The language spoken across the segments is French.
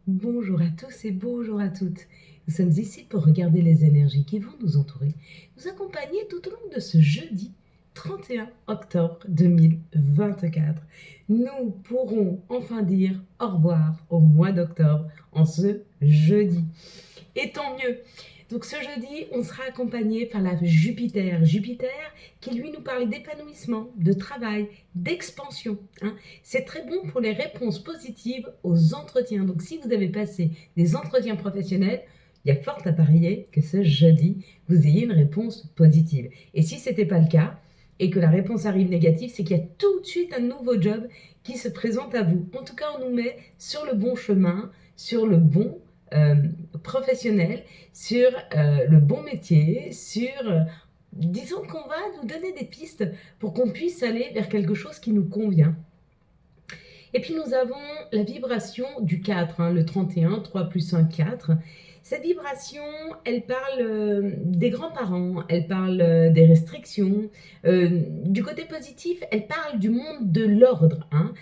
Bonjour à tous et bonjour à toutes. Nous sommes ici pour regarder les énergies qui vont nous entourer, nous accompagner tout au long de ce jeudi 31 octobre 2024. Nous pourrons enfin dire au revoir au mois d'octobre en ce jeudi. Et tant mieux. Donc ce jeudi, on sera accompagné par la Jupiter. Jupiter qui lui nous parle d'épanouissement, de travail, d'expansion, hein. C'est très bon pour les réponses positives aux entretiens. Donc si vous avez passé des entretiens professionnels, il y a fort à parier que ce jeudi, vous ayez une réponse positive. Et si ce n'était pas le cas, et que la réponse arrive négative, c'est qu'il y a tout de suite un nouveau job qui se présente à vous. En tout cas, on nous met sur le bon chemin, sur le bon euh, professionnel, sur le bon métier, sur... disons qu'on va nous donner des pistes pour qu'on puisse aller vers quelque chose qui nous convient. Et puis nous avons la vibration du 4, hein, le 31, 3 plus 1, 4. Cette vibration, elle parle des grands-parents, elle parle des restrictions. Du côté positif, elle parle du monde de l'ordre, hein.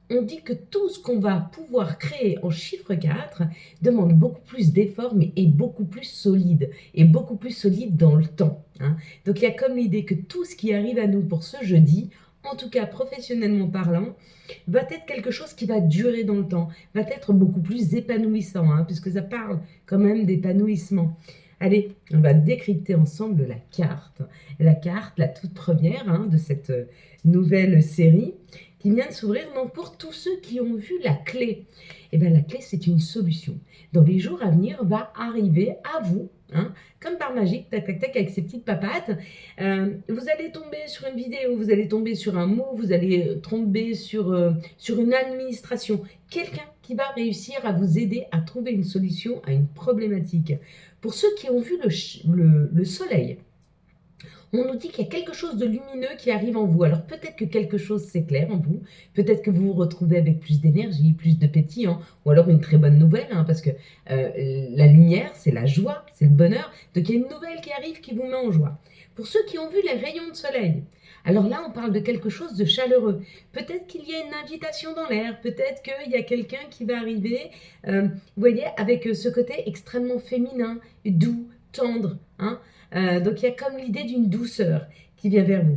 On dit que tout ce qu'on va pouvoir créer en chiffre 4 demande beaucoup plus d'efforts, mais est beaucoup plus solide, et beaucoup plus solide dans le temps, hein. Donc il y a comme l'idée que tout ce qui arrive à nous pour ce jeudi, en tout cas professionnellement parlant, va être quelque chose qui va durer dans le temps, va être beaucoup plus épanouissant, hein, puisque ça parle quand même d'épanouissement. Allez, on va décrypter ensemble la carte. La carte, la toute première, hein, de cette nouvelle série qui vient de s'ouvrir. Donc pour tous ceux qui ont vu la clé, eh bien la clé c'est une solution. Dans les jours à venir va arriver à vous, hein, comme par magie, tac tac tac avec ces petites papates. Vous allez tomber sur une vidéo, vous allez tomber sur un mot, vous allez tomber sur une administration, quelqu'un qui va réussir à vous aider à trouver une solution à une problématique. Pour ceux qui ont vu le soleil, on nous dit qu'il y a quelque chose de lumineux qui arrive en vous. Alors peut-être que quelque chose s'éclaire en vous, peut-être que vous vous retrouvez avec plus d'énergie, plus de pétillant, ou alors une très bonne nouvelle, hein, parce que la lumière, c'est la joie, c'est le bonheur. Donc il y a une nouvelle qui arrive qui vous met en joie. Pour ceux qui ont vu les rayons de soleil, alors là, on parle de quelque chose de chaleureux. Peut-être qu'il y a une invitation dans l'air, peut-être qu'il y a quelqu'un qui va arriver, vous voyez, avec ce côté extrêmement féminin, doux, tendre, hein. Donc il y a comme l'idée d'une douceur qui vient vers vous.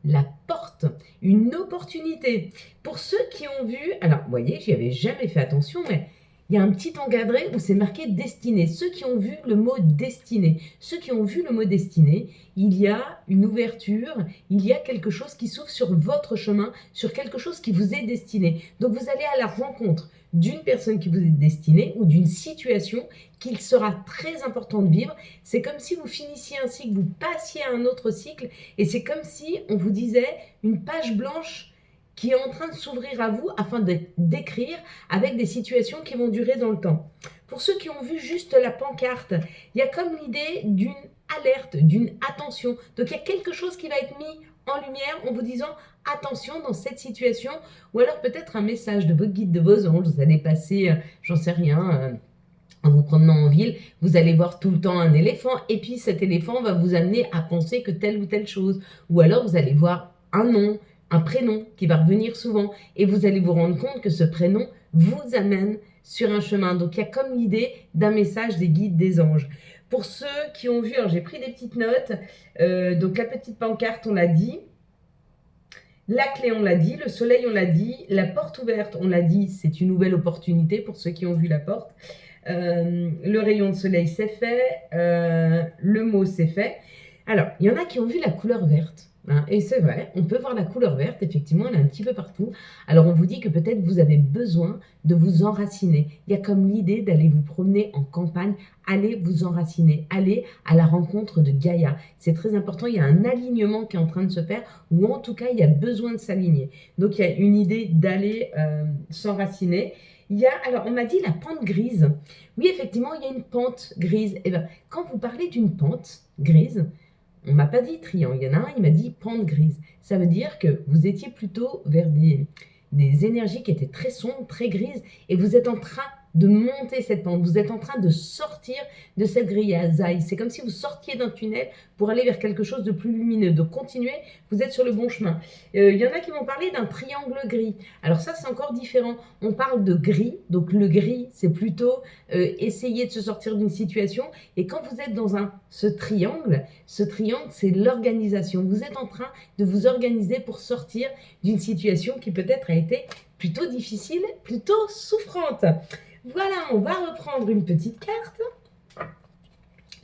La porte, une opportunité. Pour ceux qui ont vu, alors vous voyez, j'y avais jamais fait attention, mais il y a un petit encadré où c'est marqué destinée. Ceux qui ont vu le mot destinée, ceux qui ont vu le mot destinée, il y a une ouverture, il y a quelque chose qui s'ouvre sur votre chemin, sur quelque chose qui vous est destiné. Donc vous allez à la rencontre d'une personne qui vous est destinée ou d'une situation qu'il sera très important de vivre. C'est comme si vous finissiez un cycle, vous passiez à un autre cycle, et c'est comme si on vous disait une page blanche qui est en train de s'ouvrir à vous afin d'écrire avec des situations qui vont durer dans le temps. Pour ceux qui ont vu juste la pancarte, il y a comme l'idée d'une alerte, d'une attention. Donc il y a quelque chose qui va être mis en lumière en vous disant attention dans cette situation, ou alors peut-être un message de votre guide, de vos anges. Vous allez passer, j'en sais rien, en vous promenant en ville, vous allez voir tout le temps un éléphant, et puis cet éléphant va vous amener à penser que telle ou telle chose. Ou alors vous allez voir un nom, un prénom qui va revenir souvent, et vous allez vous rendre compte que ce prénom vous amène sur un chemin. Donc il y a comme l'idée d'un message des guides, des anges. Pour ceux qui ont vu, alors j'ai pris des petites notes, donc la petite pancarte, on l'a dit. La clé, on l'a dit, le soleil, on l'a dit, la porte ouverte, on l'a dit, c'est une nouvelle opportunité pour ceux qui ont vu la porte. Le rayon de soleil, c'est fait. Le mot, c'est fait. Alors, il y en a qui ont vu la couleur verte, hein, et c'est vrai, on peut voir la couleur verte, effectivement, elle est un petit peu partout. Alors, on vous dit que peut-être vous avez besoin de vous enraciner. Il y a comme l'idée d'aller vous promener en campagne, allez vous enraciner, allez à la rencontre de Gaïa. C'est très important, il y a un alignement qui est en train de se faire, ou en tout cas, il y a besoin de s'aligner. Donc, il y a une idée d'aller s'enraciner. Il y a, alors on m'a dit la pente grise. Oui, effectivement, il y a une pente grise. Et ben, quand vous parlez d'une pente grise, on m'a pas dit triangle. Il y en a un, il m'a dit pente grise. Ça veut dire que vous étiez plutôt vers des énergies qui étaient très sombres, très grises, et vous êtes en train de monter cette pente. Vous êtes en train de sortir de cette grisaille. C'est comme si vous sortiez d'un tunnel pour aller vers quelque chose de plus lumineux, de continuer. Vous êtes sur le bon chemin. Il y en a qui vont parler d'un triangle gris. Alors ça, c'est encore différent. On parle de gris. Donc le gris, c'est plutôt essayer de se sortir d'une situation. Et quand vous êtes dans ce triangle, c'est l'organisation. Vous êtes en train de vous organiser pour sortir d'une situation qui peut-être a été plutôt difficile, plutôt souffrante. Voilà, on va reprendre une petite carte.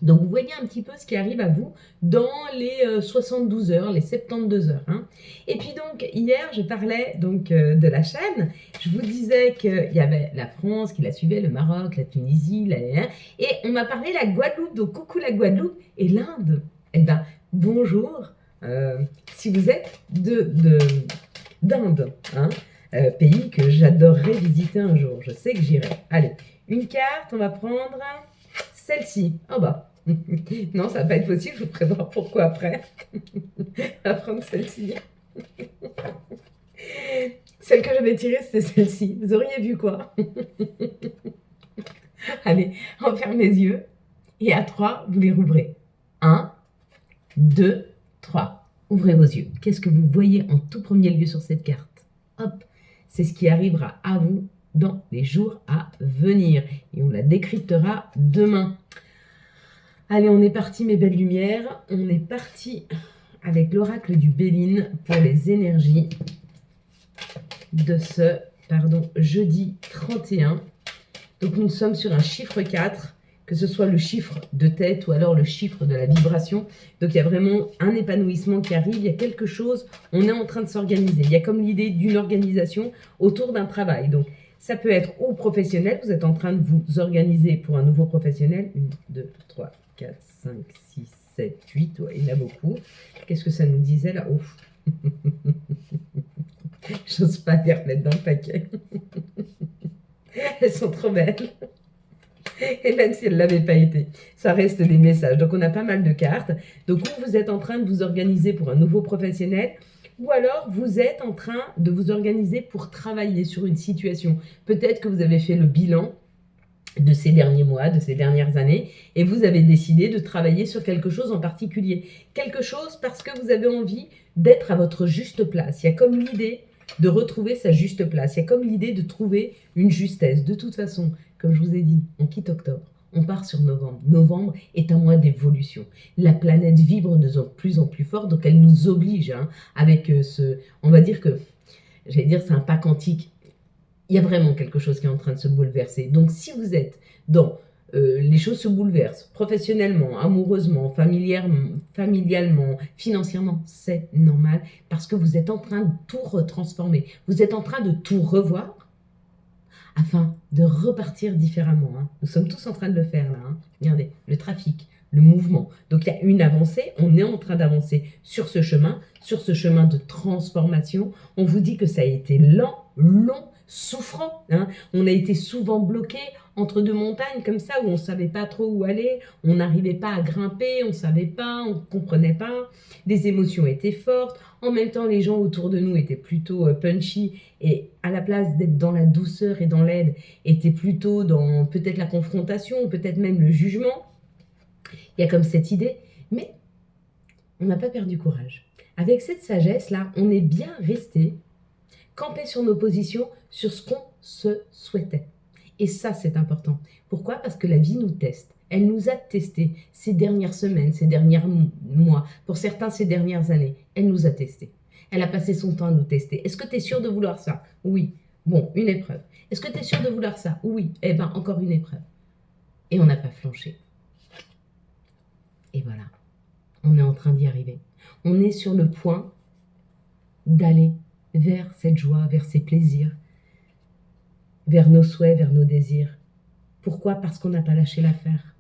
Donc, vous voyez un petit peu ce qui arrive à vous dans les 72 heures, les 72 heures. Hein. Et puis donc, hier, je parlais donc de la chaîne. Je vous disais qu'il y avait la France qui la suivait, le Maroc, la Tunisie, et on m'a parlé de la Guadeloupe. Donc, coucou la Guadeloupe et l'Inde. Eh bien, bonjour, si vous êtes d'Inde, hein, pays que j'adorerais visiter un jour. Je sais que j'irai. Allez, une carte, on va prendre celle-ci. Oh bah, non, ça va pas être possible, je vous préviens pourquoi après. On va prendre celle-ci. Celle que j'avais tirée, c'était celle-ci. Vous auriez vu quoi? Allez, on ferme les yeux. Et à 3, vous les rouvrez. 1, 2, 3. Ouvrez vos yeux. Qu'est-ce que vous voyez en tout premier lieu sur cette carte? Hop, c'est ce qui arrivera à vous dans les jours à venir. Et on la décryptera demain. Allez, on est parti mes belles lumières. On est parti avec l'oracle du Béline pour les énergies de ce jeudi 31. Donc nous sommes sur un chiffre 4, que ce soit le chiffre de tête ou alors le chiffre de la vibration. Donc il y a vraiment un épanouissement qui arrive, il y a quelque chose, on est en train de s'organiser. Il y a comme l'idée d'une organisation autour d'un travail. Donc ça peut être ou professionnel, vous êtes en train de vous organiser pour un nouveau professionnel. 1, 2, 3, 4, 5, 6, 7, 8, ouais, il y en a beaucoup. Qu'est-ce que ça nous disait là? Ouf. J'ose pas les remettre dans le paquet. Elles sont trop belles. Et même si elles ne l'avaient pas été, ça reste des messages. Donc on a pas mal de cartes. Donc ou vous êtes en train de vous organiser pour un nouveau professionnel, ou alors vous êtes en train de vous organiser pour travailler sur une situation. Peut-être que vous avez fait le bilan de ces derniers mois, de ces dernières années, et vous avez décidé de travailler sur quelque chose en particulier. Quelque chose parce que vous avez envie d'être à votre juste place. Il y a comme l'idée de retrouver sa juste place. Il y a comme l'idée de trouver une justesse. De toute façon, comme je vous ai dit, on quitte octobre, on part sur novembre. Novembre est un mois d'évolution. La planète vibre de plus en plus fort, donc elle nous oblige, hein, avec on va dire que, j'allais dire c'est un pas quantique, il y a vraiment quelque chose qui est en train de se bouleverser. Donc si vous êtes dans les choses se bouleversent professionnellement, amoureusement, familialement, financièrement, c'est normal parce que vous êtes en train de tout retransformer. Vous êtes en train de tout revoir afin de repartir différemment. Hein. Nous sommes tous en train de le faire là. Hein. Regardez, le trafic, le mouvement. Donc il y a une avancée, on est en train d'avancer sur ce chemin de transformation. On vous dit que ça a été lent, long, souffrant. Hein. On a été souvent bloqué entre deux montagnes comme ça, où on ne savait pas trop où aller, on n'arrivait pas à grimper, on ne savait pas, on ne comprenait pas, les émotions étaient fortes, en même temps les gens autour de nous étaient plutôt punchy, et à la place d'être dans la douceur et dans l'aide, étaient plutôt dans peut-être la confrontation, ou peut-être même le jugement. Il y a comme cette idée, mais on n'a pas perdu courage. Avec cette sagesse-là, on est bien resté campé sur nos positions, sur ce qu'on se souhaitait. Et ça, c'est important. Pourquoi? Parce que la vie nous teste. Elle nous a testés ces dernières semaines, ces derniers mois, pour certains ces dernières années. Elle nous a testés. Elle a passé son temps à nous tester. Est-ce que tu es sûr de vouloir ça? Oui. Bon, une épreuve. Est-ce que tu es sûr de vouloir ça? Oui. Eh bien, encore une épreuve. Et on n'a pas flanché. Et voilà. On est en train d'y arriver. On est sur le point d'aller vers cette joie, vers ces plaisirs, vers nos souhaits, vers nos désirs. Pourquoi? Parce qu'on n'a pas lâché l'affaire.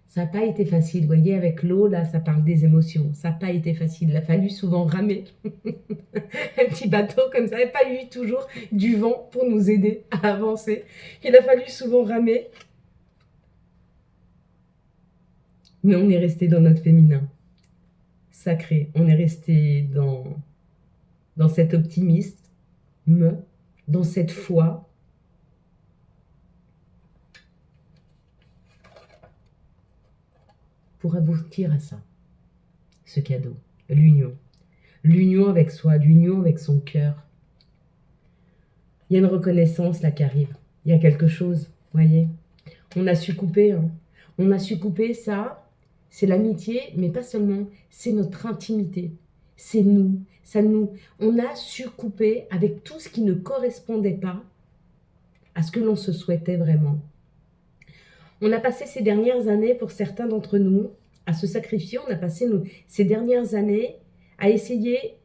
Ça n'a pas été facile, vous voyez, avec l'eau, là, ça parle des émotions. Ça n'a pas été facile, il a fallu souvent ramer. Un petit bateau comme ça, il n'a pas eu toujours du vent pour nous aider à avancer. Il a fallu souvent ramer. Mais on est resté dans notre féminin sacré. On est resté dans cet optimisme, dans cette foi, pour aboutir à ça, ce cadeau, l'union. L'union avec soi, l'union avec son cœur. Il y a une reconnaissance là qui arrive. Il y a quelque chose, voyez. On a su couper, hein. On a su couper ça, c'est l'amitié, mais pas seulement, c'est notre intimité. C'est nous, ça nous. On a su couper avec tout ce qui ne correspondait pas à ce que l'on se souhaitait vraiment. On a passé ces dernières années, pour certains d'entre nous, à se sacrifier. On a passé ces dernières années à essayer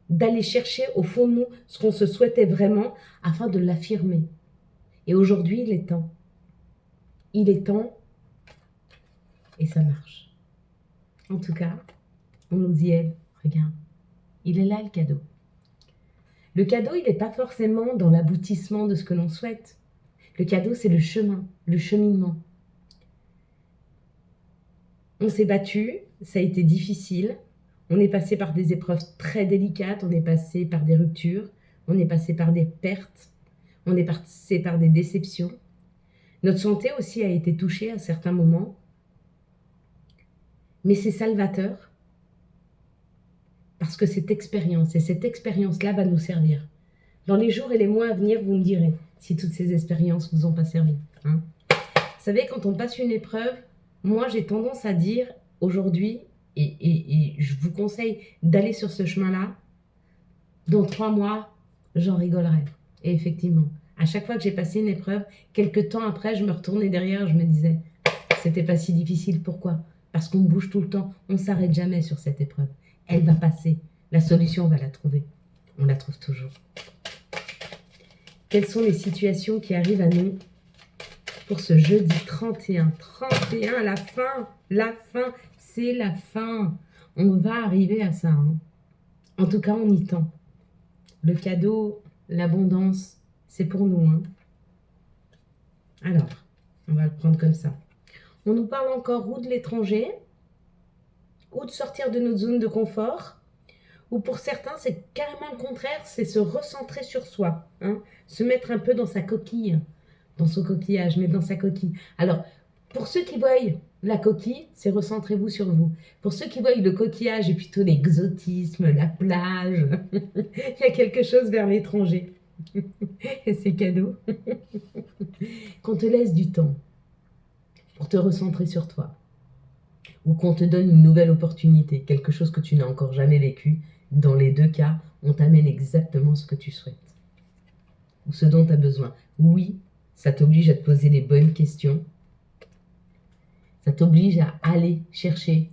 d'aller chercher au fond de nous ce qu'on se souhaitait vraiment afin de l'affirmer. Et aujourd'hui, il est temps. Il est temps et ça marche. En tout cas, on nous y aide. Regarde, il est là le cadeau. Le cadeau, il n'est pas forcément dans l'aboutissement de ce que l'on souhaite. Le cadeau, c'est le chemin, le cheminement. On s'est battu, ça a été difficile. On est passé par des épreuves très délicates, on est passé par des ruptures, on est passé par des pertes, on est passé par des déceptions. Notre santé aussi a été touchée à certains moments. Mais c'est salvateur parce que cette expérience-là va nous servir. Dans les jours et les mois à venir, vous me direz si toutes ces expériences ne vous ont pas servi. Hein. Vous savez, quand on passe une épreuve, moi j'ai tendance à dire aujourd'hui, et je vous conseille d'aller sur ce chemin-là, dans 3 mois, j'en rigolerai. Et effectivement, à chaque fois que j'ai passé une épreuve, quelques temps après, je me retournais derrière, je me disais, c'était pas si difficile, pourquoi ? Parce qu'on bouge tout le temps, on ne s'arrête jamais sur cette épreuve. Elle va passer, la solution, on va la trouver. On la trouve toujours. Quelles sont les situations qui arrivent à nous pour ce jeudi 31 ? 31, la fin, c'est la fin. On va arriver à ça. Hein. En tout cas, on y tend. Le cadeau, l'abondance, c'est pour nous. Hein. Alors, on va le prendre comme ça. On nous parle encore ou de l'étranger, ou de sortir de notre zone de confort, ou pour certains, c'est carrément le contraire, c'est se recentrer sur soi, hein, se mettre un peu dans sa coquille, dans son coquillage, mais dans sa coquille. Alors, pour ceux qui voient la coquille, c'est recentrez-vous sur vous. Pour ceux qui voient le coquillage et plutôt l'exotisme, la plage, il y a quelque chose vers l'étranger. Et c'est cadeau. Qu'on te laisse du temps pour te recentrer sur toi. Ou qu'on te donne une nouvelle opportunité, quelque chose que tu n'as encore jamais vécu. Dans les deux cas, on t'amène exactement ce que tu souhaites. Ou ce dont tu as besoin. Oui, ça t'oblige à te poser les bonnes questions. Ça t'oblige à aller chercher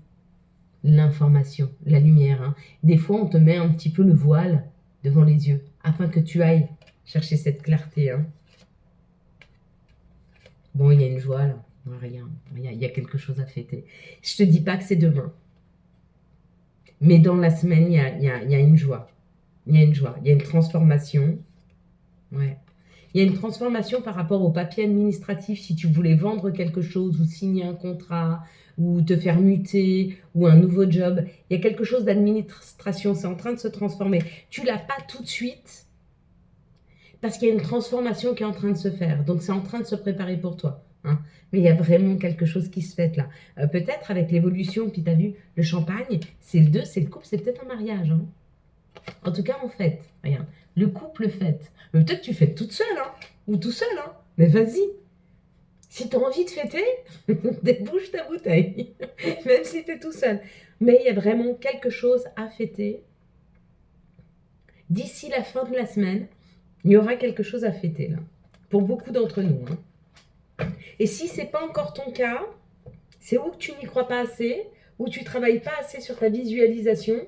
l'information, la lumière. Hein. Des fois, on te met un petit peu le voile devant les yeux, afin que tu ailles chercher cette clarté. Hein. Bon, il y a une joie là. Rien, il y a quelque chose à fêter. Je te dis pas que c'est demain. Mais dans la semaine, il y a une joie. Il y a une joie. Il y a une transformation. Ouais. Il y a une transformation par rapport au papier administratif. Si tu voulais vendre quelque chose ou signer un contrat ou te faire muter ou un nouveau job, il y a quelque chose d'administration. C'est en train de se transformer. Tu l'as pas tout de suite parce qu'il y a une transformation qui est en train de se faire. Donc, c'est en train de se préparer pour toi. Hein. Mais il y a vraiment quelque chose qui se fait là. Peut-être avec l'évolution, puis tu as vu, le champagne, c'est le 2, c'est le couple, c'est peut-être un mariage. Hein. En tout cas, on fête. Regarde, le couple fête. Mais peut-être que tu fêtes toute seule, hein, ou tout seul. Hein. Mais vas-y. Si tu as envie de fêter, débouche ta bouteille. Même si tu es tout seul. Mais il y a vraiment quelque chose à fêter. D'ici la fin de la semaine, il y aura quelque chose à fêter là. Pour beaucoup d'entre nous. Hein. Et si ce n'est pas encore ton cas, c'est ou que tu n'y crois pas assez, ou tu ne travailles pas assez sur ta visualisation,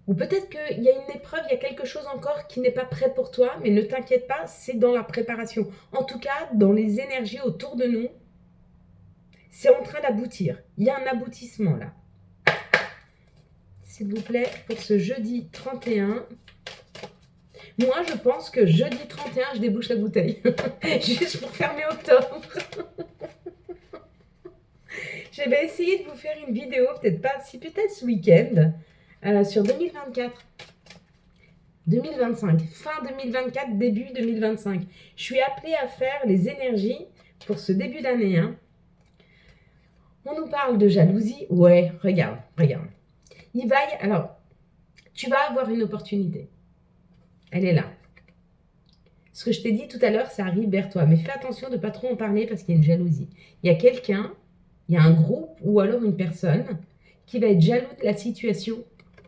ou peut-être qu'il y a une épreuve, il y a quelque chose encore qui n'est pas prêt pour toi, mais ne t'inquiète pas, c'est dans la préparation. En tout cas, dans les énergies autour de nous, c'est en train d'aboutir. Il y a un aboutissement là. S'il vous plaît, pour ce jeudi 31... Moi, je pense que jeudi 31, je débouche la bouteille. Juste pour fermer octobre. J'avais essayé de vous faire une vidéo, peut-être ce week-end, sur 2024. 2025. Fin 2024, début 2025. Je suis appelée à faire les énergies pour ce début d'année. Hein. On nous parle de jalousie. Ouais, regarde, regarde. Alors, tu vas avoir une opportunité. Elle est là. Ce que je t'ai dit tout à l'heure, ça arrive vers toi. Mais fais attention de ne pas trop en parler parce qu'il y a une jalousie. Il y a quelqu'un, il y a un groupe ou alors une personne qui va être jaloux de la situation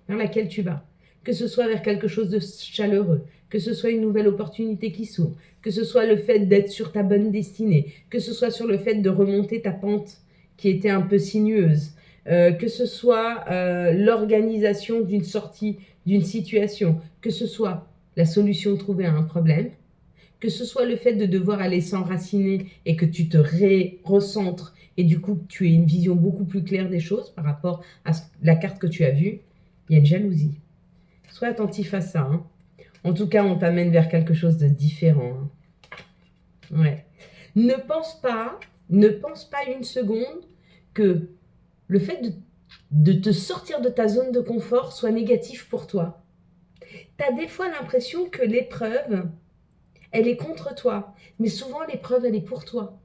vers laquelle tu vas. Que ce soit vers quelque chose de chaleureux, que ce soit une nouvelle opportunité qui s'ouvre, que ce soit le fait d'être sur ta bonne destinée, que ce soit sur le fait de remonter ta pente qui était un peu sinueuse, que ce soit l'organisation d'une sortie d'une situation, que ce soit la solution trouvée à un problème, que ce soit le fait de devoir aller s'enraciner et que tu te recentres et du coup tu aies une vision beaucoup plus claire des choses par rapport à la carte que tu as vue, il y a une jalousie. Sois attentif à ça. Hein. En tout cas, on t'amène vers quelque chose de différent. Hein. Ouais. Ne pense pas une seconde que le fait de te sortir de ta zone de confort soit négatif pour toi. Tu as des fois l'impression que l'épreuve, elle est contre toi. Mais souvent, l'épreuve, elle est pour toi.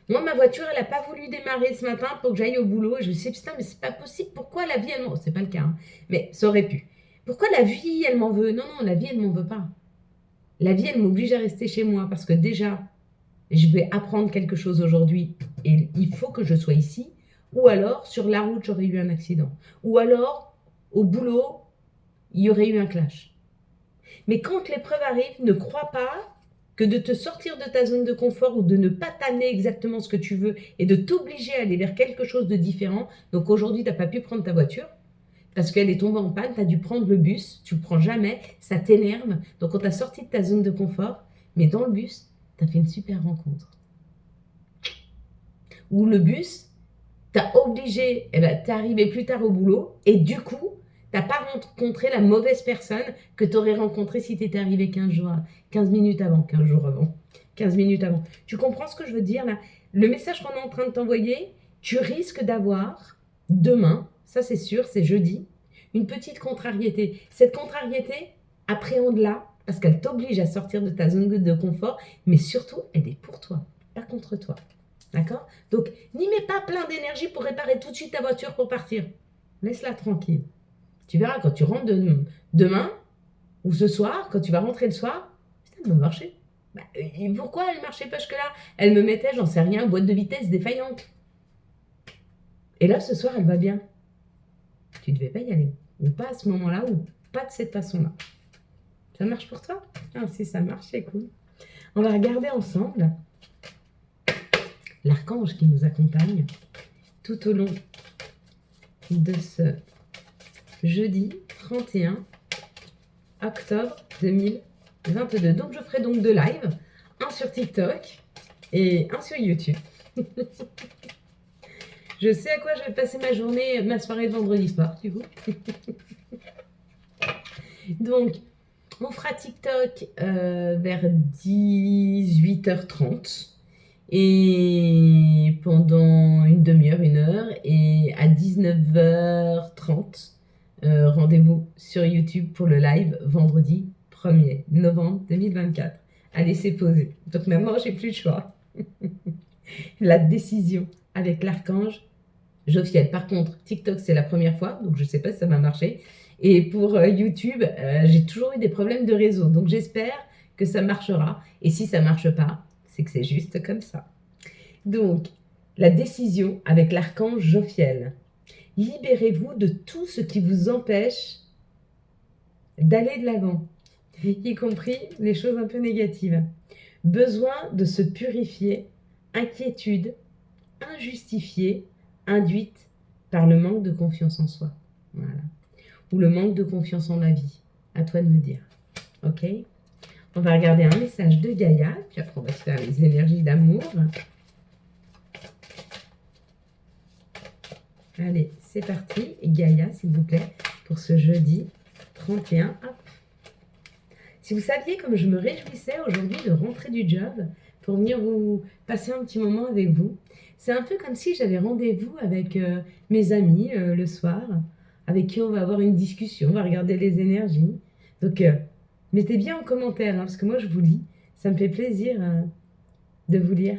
Moi, ma voiture, elle n'a pas voulu démarrer ce matin pour que j'aille au boulot. Et je me suis dit, putain, mais c'est pas possible. Pourquoi la vie, elle m'en... C'est pas le cas, hein. Mais ça aurait pu. Pourquoi la vie, elle m'en veut? Non, non, la vie, elle m'en veut pas. La vie, elle m'oblige à rester chez moi parce que déjà, je vais apprendre quelque chose aujourd'hui et il faut que je sois ici. Ou alors, sur la route, j'aurais eu un accident. Ou alors, au boulot, il y aurait eu un clash. Mais quand l'épreuve arrive, ne crois pas que de te sortir de ta zone de confort ou de ne pas t'amener exactement ce que tu veux et de t'obliger à aller vers quelque chose de différent. Donc aujourd'hui, tu n'as pas pu prendre ta voiture parce qu'elle est tombée en panne, tu as dû prendre le bus, tu ne le prends jamais, ça t'énerve. Donc on t'a sorti de ta zone de confort, mais dans le bus, tu as fait une super rencontre. Ou le bus t'a obligé, t'es arrivé plus tard au boulot et du coup, tu n'as pas rencontré la mauvaise personne que tu aurais rencontrée si tu étais arrivé 15 minutes avant. 15 minutes avant. Tu comprends ce que je veux dire là? Le message qu'on est en train de t'envoyer, tu risques d'avoir demain, ça c'est sûr, c'est jeudi, une petite contrariété. Cette contrariété, appréhende-la parce qu'elle t'oblige à sortir de ta zone de confort, mais surtout, elle est pour toi, pas contre toi. D'accord? Donc, n'y mets pas plein d'énergie pour réparer tout de suite ta voiture pour partir. Laisse-la tranquille. Tu verras quand tu rentres demain ou ce soir, quand tu vas rentrer le soir, putain, elle va marcher. Et pourquoi elle ne marchait pas jusque-là? Elle me mettait, j'en sais rien, boîte de vitesse défaillante. Et là, ce soir, elle va bien. Tu ne devais pas y aller. Ou pas à ce moment-là, ou pas de cette façon-là. Ça marche pour toi? Ah, si ça marche, c'est cool. On va regarder ensemble l'archange qui nous accompagne tout au long de ce jeudi 31 octobre 2022. Donc, je ferai donc deux lives, un sur TikTok et un sur YouTube. Je sais à quoi je vais passer ma journée, ma soirée de vendredi soir, du coup. Donc, on fera TikTok vers 18h30 et pendant une demi-heure, une heure, et à 19h30, rendez-vous sur YouTube pour le live vendredi 1er novembre 2024. Allez, c'est posé. Donc maintenant, j'ai plus le choix. La décision avec l'archange Jophiel. Par contre, TikTok, c'est la première fois, donc je ne sais pas si ça va marcher. Et pour YouTube, j'ai toujours eu des problèmes de réseau. Donc j'espère que ça marchera. Et si ça ne marche pas, c'est que c'est juste comme ça. Donc, la décision avec l'archange Jophiel. Libérez-vous de tout ce qui vous empêche d'aller de l'avant, y compris les choses un peu négatives. Besoin de se purifier, inquiétude, injustifiée, induite par le manque de confiance en soi. Voilà. Ou le manque de confiance en la vie. À toi de me dire. Ok? On va regarder un message de Gaïa, puis après on va se faire les énergies d'amour. Allez, c'est parti. Et Gaïa, s'il vous plaît, pour ce jeudi 31. Hop. Si vous saviez comme je me réjouissais aujourd'hui de rentrer du job pour venir vous passer un petit moment avec vous, c'est un peu comme si j'avais rendez-vous avec mes amis le soir, avec qui on va avoir une discussion, on va regarder les énergies. Donc, mettez bien en commentaire, hein, parce que moi je vous lis, ça me fait plaisir de vous lire.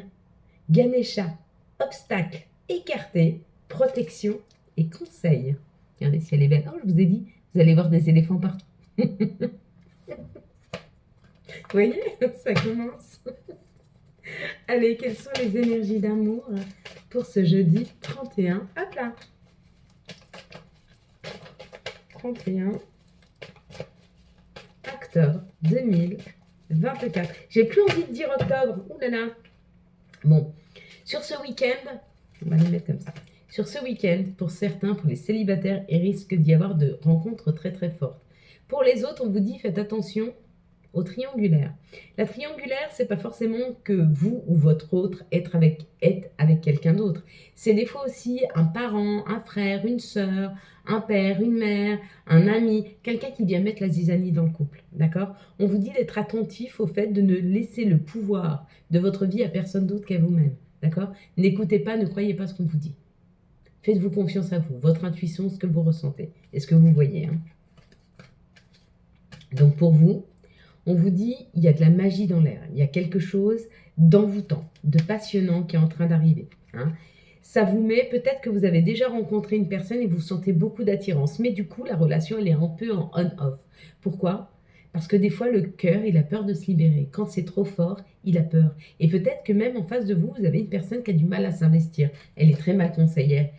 Ganesha, obstacles écartés, protection et conseils. Regardez si elle est belle. Oh, je vous ai dit, vous allez voir des éléphants partout. Vous voyez, ça commence. Allez, quelles sont les énergies d'amour pour ce jeudi 31? Hop là. 31 octobre 2024. J'ai plus envie de dire octobre. Ouh là là. Bon, sur ce week-end, on va les mettre comme ça. Sur ce week-end, pour certains, pour les célibataires, il risque d'y avoir de rencontres très très fortes. Pour les autres, on vous dit faites attention au triangulaire. La triangulaire, c'est pas forcément que vous ou votre autre êtes avec quelqu'un d'autre. C'est des fois aussi un parent, un frère, une sœur, un père, une mère, un ami, quelqu'un qui vient mettre la zizanie dans le couple. D'accord? On vous dit d'être attentif au fait de ne laisser le pouvoir de votre vie à personne d'autre qu'à vous-même. D'accord? N'écoutez pas, ne croyez pas ce qu'on vous dit. Faites-vous confiance à vous, votre intuition, ce que vous ressentez et ce que vous voyez. Hein. Donc pour vous, on vous dit, il y a de la magie dans l'air. Il y a quelque chose d'envoûtant, de passionnant qui est en train d'arriver. Hein. Ça vous met, peut-être que vous avez déjà rencontré une personne et vous sentez beaucoup d'attirance. Mais du coup, la relation, elle est un peu en on-off. Pourquoi ? Parce que des fois, le cœur, il a peur de se libérer. Quand c'est trop fort, il a peur. Et peut-être que même en face de vous, vous avez une personne qui a du mal à s'investir. Elle est très mal conseillère.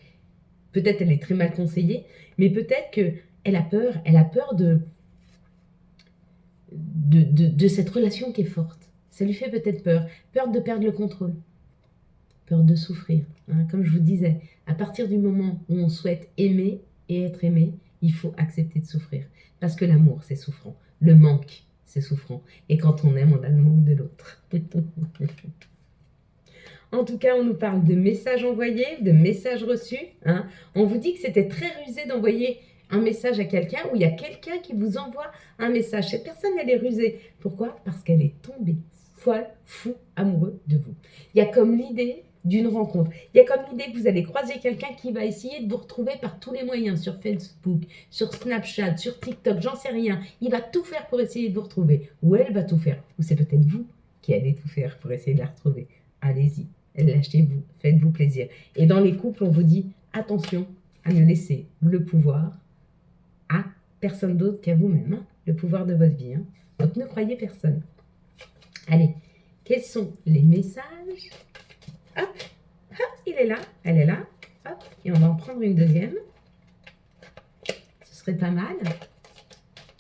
Peut-être elle est très mal conseillée, mais peut-être qu'elle a peur. Elle a peur de cette relation qui est forte. Ça lui fait peut-être peur. Peur de perdre le contrôle. Peur de souffrir. Hein. Comme je vous disais, à partir du moment où on souhaite aimer et être aimé, il faut accepter de souffrir. Parce que l'amour, c'est souffrant. Le manque, c'est souffrant. Et quand on aime, on a le manque de l'autre. En tout cas, on nous parle de messages envoyés, de messages reçus. Hein. On vous dit que c'était très rusé d'envoyer un message à quelqu'un ou il y a quelqu'un qui vous envoie un message. Cette personne, elle est rusée. Pourquoi ? Parce qu'elle est tombée folle, fou, amoureux de vous. Il y a comme l'idée d'une rencontre. Il y a comme l'idée que vous allez croiser quelqu'un qui va essayer de vous retrouver par tous les moyens, sur Facebook, sur Snapchat, sur TikTok, j'en sais rien. Il va tout faire pour essayer de vous retrouver. Ou elle va tout faire. Ou c'est peut-être vous qui allez tout faire pour essayer de la retrouver. Allez-y, lâchez-vous, faites-vous plaisir. Et dans les couples, on vous dit attention à ne laisser le pouvoir à personne d'autre qu'à vous-même, hein, le pouvoir de votre vie. Hein. Donc ne croyez personne. Allez, quels sont les messages? Hop, hop, il est là, elle est là. Hop, et on va en prendre une deuxième. Ce serait pas mal.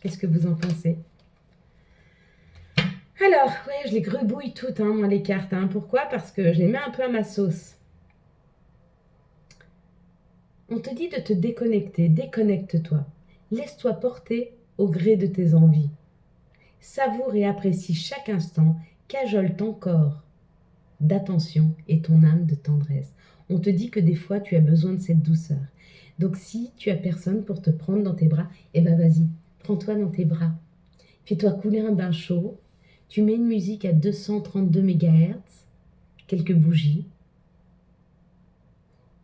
Qu'est-ce que vous en pensez? Alors, ouais, je les grebouille toutes, hein, moi, les cartes. Hein. Pourquoi? Parce que je les mets un peu à ma sauce. On te dit de te déconnecter, déconnecte-toi. Laisse-toi porter au gré de tes envies. Savoure et apprécie chaque instant, cajole ton corps d'attention et ton âme de tendresse. On te dit que des fois, tu as besoin de cette douceur. Donc, si tu as personne pour te prendre dans tes bras, eh ben vas-y, prends-toi dans tes bras. Fais-toi couler un bain chaud. Tu mets une musique à 232 MHz, quelques bougies,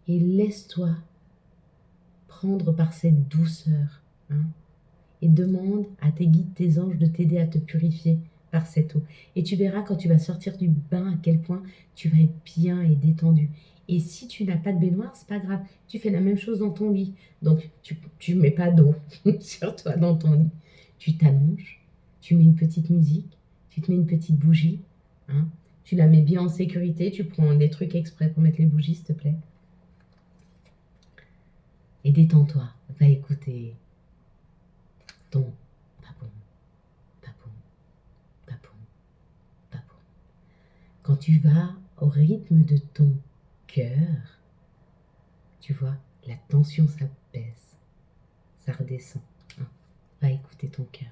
et laisse-toi prendre par cette douceur. Hein, et demande à tes guides, tes anges de t'aider à te purifier par cette eau. Et tu verras quand tu vas sortir du bain à quel point tu vas être bien et détendu. Et si tu n'as pas de baignoire, c'est pas grave. Tu fais la même chose dans ton lit. Donc, tu mets pas d'eau sur toi dans ton lit. Tu t'allonges, tu mets une petite musique, tu te mets une petite bougie. Hein, tu la mets bien en sécurité. Tu prends des trucs exprès pour mettre les bougies, s'il te plaît. Et détends-toi. Va écouter ton papoum, papoum, papoum, papoum. Quand tu vas au rythme de ton cœur, tu vois, la tension s'apaise, ça redescend. Hein. Va écouter ton cœur.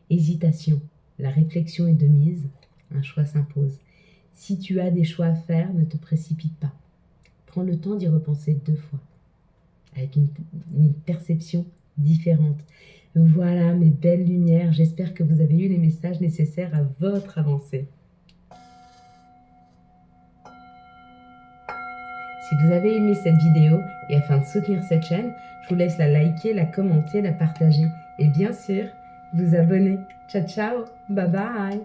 Hésitation, la réflexion est de mise, un choix s'impose. Si tu as des choix à faire, ne te précipite pas. Prends le temps d'y repenser 2 fois, avec une perception différente. Voilà mes belles lumières, j'espère que vous avez eu les messages nécessaires à votre avancée. Si vous avez aimé cette vidéo et afin de soutenir cette chaîne, je vous laisse la liker, la commenter, la partager et bien sûr, vous abonner. Ciao ciao, bye bye.